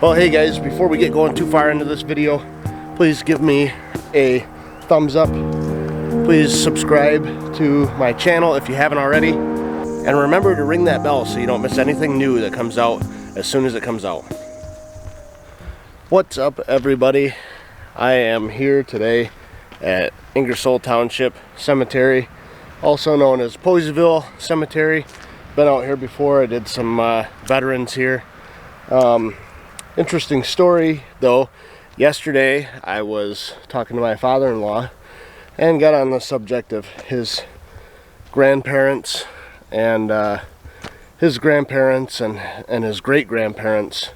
Well, hey guys, before we get going too far into this video, please give me a thumbs up. Please subscribe to my channel if you haven't already. And remember to ring that bell so you don't miss anything new that comes out as soon as it comes out. What's up, everybody? I am here today at Ingersoll Township Cemetery, also known as Poseyville Cemetery. Been out here before. I did some veterans here. Interesting story though. Yesterday I was talking to my father-in-law and got on the subject of his grandparents and his grandparents and his great-grandparents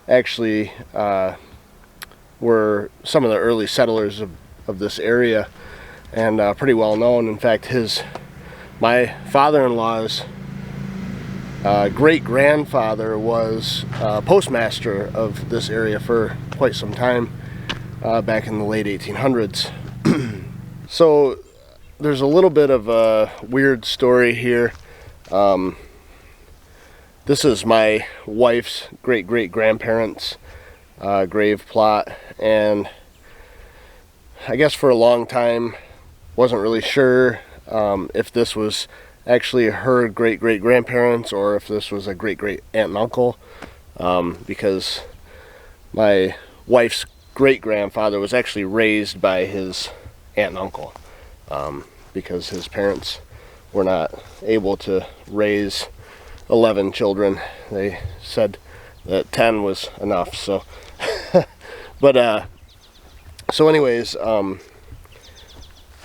actually were some of the early settlers of this area, and pretty well known. In fact, my father-in-law's great-grandfather was postmaster of this area for quite some time back in the late 1800s. So there's a little bit of a weird story here. This is my wife's great-great-grandparents' grave plot, and I guess for a long time wasn't really sure if this was actually her great-great-grandparents or if this was a great-great aunt and uncle, because my wife's great-grandfather was actually raised by his aunt and uncle, because his parents were not able to raise 11 children. They said that 10 was enough. So so anyways,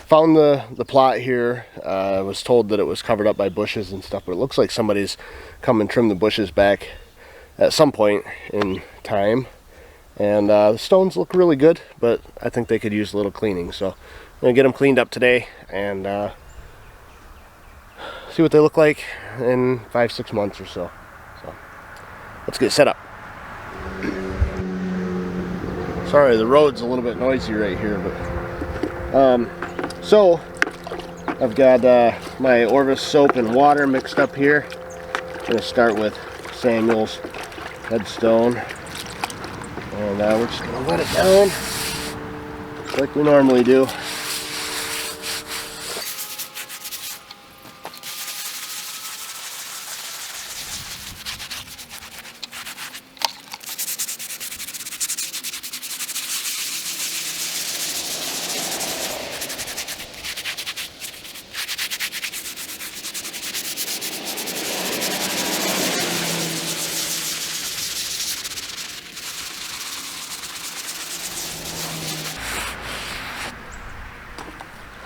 found the plot here. I was told that it was covered up by bushes and stuff, but it looks like somebody's come and trimmed the bushes back at some point in time. And the stones look really good, but I think they could use a little cleaning. So I'm going to get them cleaned up today and see what they look like in 5-6 months or so. So let's get set up. Sorry, the road's a little bit noisy right here, but so I've got my Orvis soap and water mixed up here. I'm going to start with Samuel's headstone, and we're just going to let it down just like we normally do.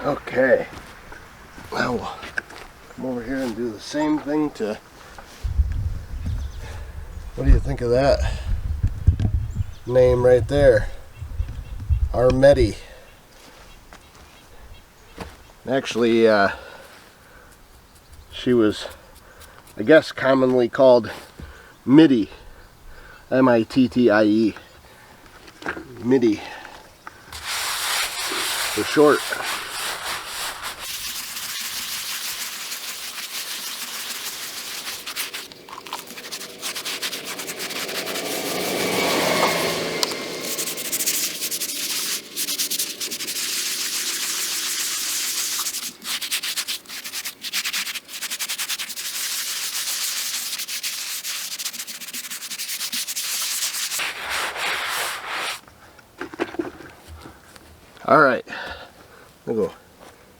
Okay, now we'll come over here and do the same thing to, what do you think of that name right there? Armedi. Actually, she was, I guess, commonly called Mittie. M-I-T-T-I-E. Mittie for short. Alright, I'm going to go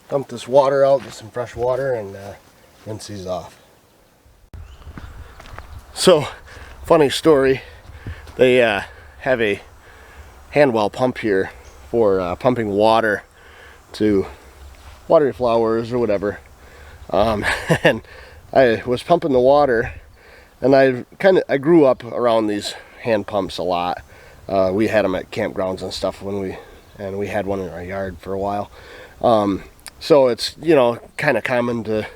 dump this water out, get some fresh water, and rinse these off. So, funny story, they have a hand well pump here for pumping water to water your flowers or whatever. And I was pumping the water, and I grew up around these hand pumps a lot. We had them at campgrounds and stuff and we had one in our yard for a while. So it's, you know, kind of common to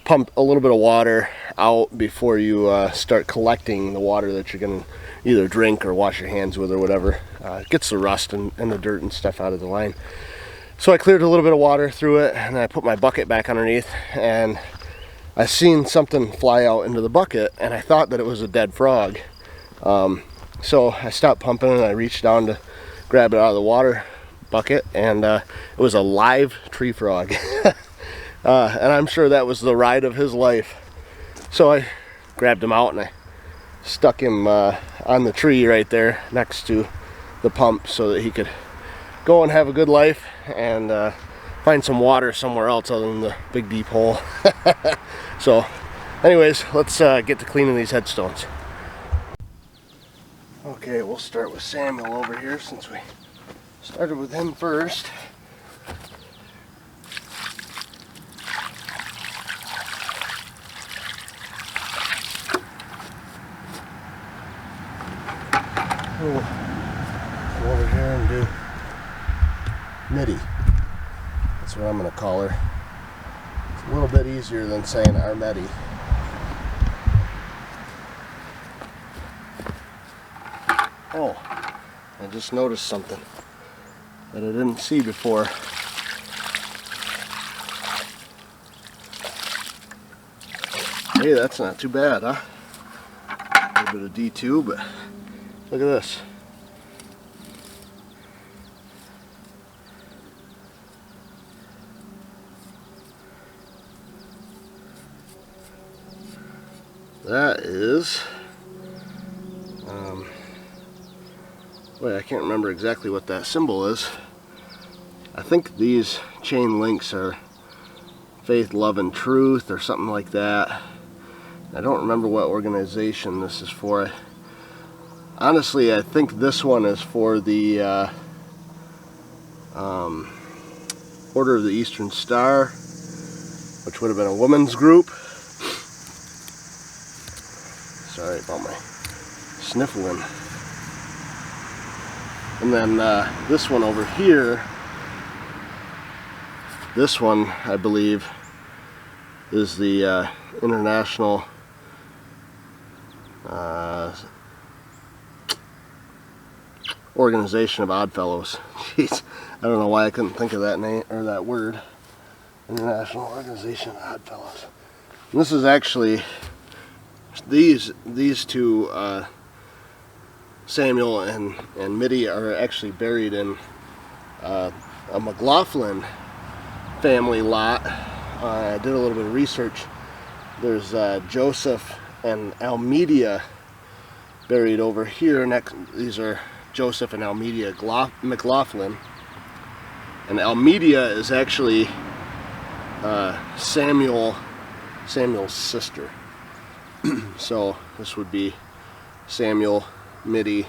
pump a little bit of water out before you start collecting the water that you're going to either drink or wash your hands with or whatever. It gets the rust and the dirt and stuff out of the line. So I cleared a little bit of water through it, and I put my bucket back underneath, and I seen something fly out into the bucket, and I thought that it was a dead frog. So I stopped pumping and I reached down to grab it out of the water bucket, and it was a live tree frog. And I'm sure that was the ride of his life. So I grabbed him out and I stuck him on the tree right there next to the pump so that he could go and have a good life and find some water somewhere else other than the big deep hole. So anyways, let's get to cleaning these headstones. Okay, we'll start with Samuel over here since we started with him first. We'll go over here and do Mitty. That's what I'm going to call her. It's a little bit easier than saying Armetti. Oh, I just noticed something that I didn't see before. Hey, that's not too bad, huh? A little bit of D2, but look at this. That is, wait, I can't remember exactly what that symbol is. I think these chain links are faith, love, and truth or something like that. I don't remember what organization this is for. Honestly, I think this one is for the Order of the Eastern Star, which would have been a women's group. Sorry about my sniffling. And then this one over here, this one I believe is the International Organization of Oddfellows. Jeez, I don't know why I couldn't think of that name or that word. International Organization of Oddfellows. And this is actually these two, Samuel and Mitty, are actually buried in a McLaughlin family lot. I did a little bit of research. There's Joseph and Almedia buried over here. Next, these are Joseph and Almedia McLaughlin. And Almedia is actually Samuel's sister. So this would be Samuel, Mitty,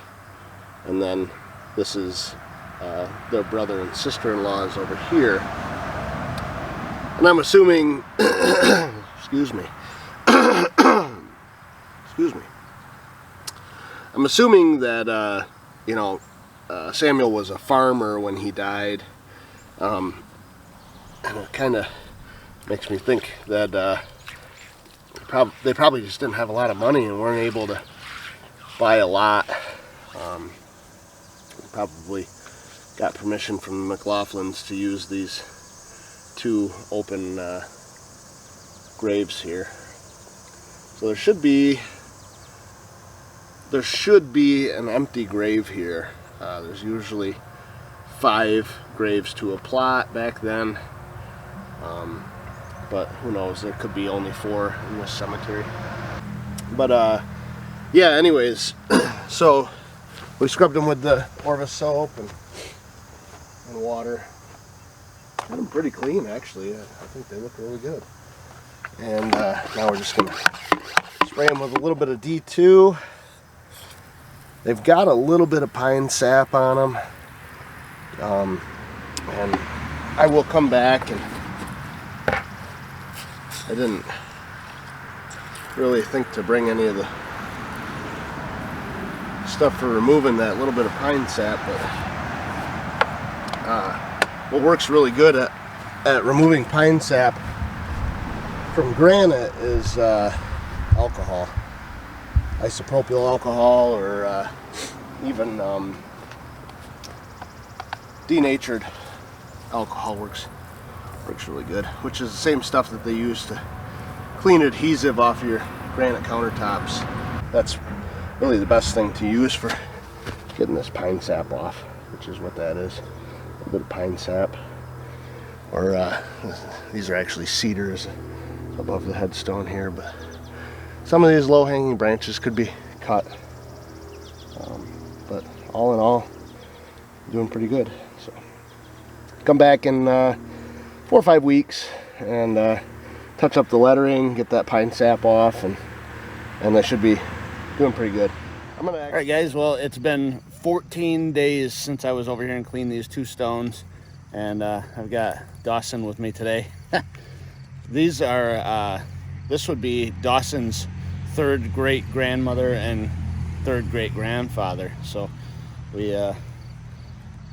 and then this is their brother and sister-in-laws over here. And I'm assuming, excuse me, excuse me. I'm assuming that you know, Samuel was a farmer when he died, and it kind of makes me think that they probably just didn't have a lot of money and weren't able to buy a lot. Probably got permission from the McLaughlins to use these two open graves here. So there should be an empty grave here. There's usually 5 graves to a plot back then. But who knows, there could be only 4 in this cemetery. But yeah, anyways, so we scrubbed them with the Orvis soap and water. Got them pretty clean, actually. I think they look really good. And now we're just gonna spray them with a little bit of D2. They've got a little bit of pine sap on them. And I will come back, and I didn't really think to bring any of the stuff for removing that little bit of pine sap, but what works really good at removing pine sap from granite is alcohol, isopropyl alcohol, or even denatured alcohol works really good, which is the same stuff that they use to clean adhesive off your granite countertops. That's really the best thing to use for getting this pine sap off, which is what that is. A little bit of pine sap. Or these are actually cedars above the headstone here, but some of these low-hanging branches could be cut. But all in all, doing pretty good. So come back in 4 or 5 weeks and touch up the lettering, get that pine sap off, and they should be doing pretty good. All right, guys, well, it's been 14 days since I was over here and cleaned these 2 stones, and I've got Dawson with me today. These are this would be Dawson's 3rd great grandmother and 3rd great grandfather. So we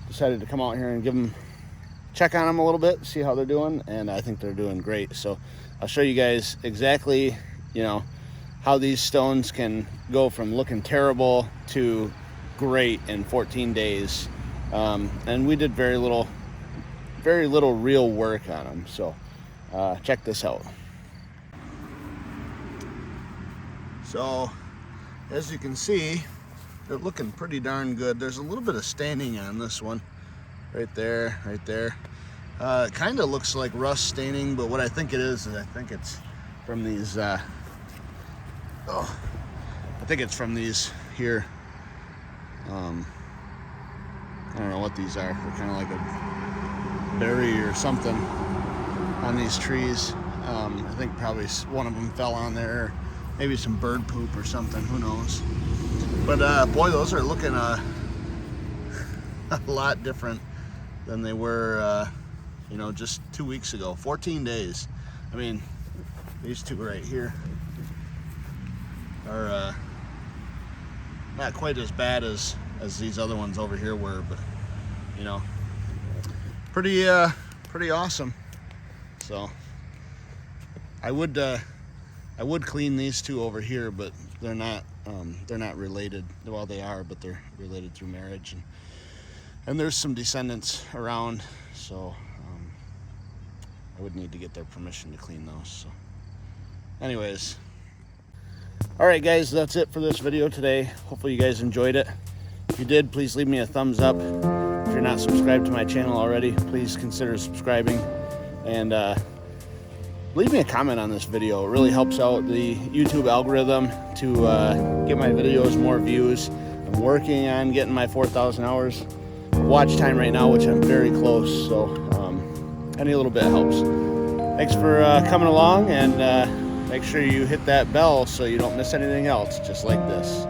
decided to come out here and check on them a little bit, see how they're doing, and I think they're doing great. So I'll show you guys exactly, you know, how these stones can go from looking terrible to great in 14 days. And we did very little real work on them. So check this out. So as you can see, they're looking pretty darn good. There's a little bit of staining on this one, right there, right there. It kind of looks like rust staining, but what I think it is I think it's from these I think it's from these here. I don't know what these are. They're kind of like a berry or something on these trees. I think probably one of them fell on there, or maybe some bird poop or something, who knows. But boy, those are looking a lot different than they were you know, just 2 weeks ago. 14 days. I mean, these 2 right here are not quite as bad as these other ones over here were, but you know, pretty awesome. So I would clean these 2 over here, but they're not related. Well, they are, but they're related through marriage, and there's some descendants around, so I would need to get their permission to clean those. So anyways, all right, guys, that's it for this video today. Hopefully you guys enjoyed it. If you did, please leave me a thumbs up. If you're not subscribed to my channel already, please consider subscribing, and leave me a comment on this video. It really helps out the YouTube algorithm to get my videos more views. I'm working on getting my 4,000 hours of watch time right now, which I'm very close, so any little bit helps. Thanks for coming along, and make sure you hit that bell so you don't miss anything else just like this.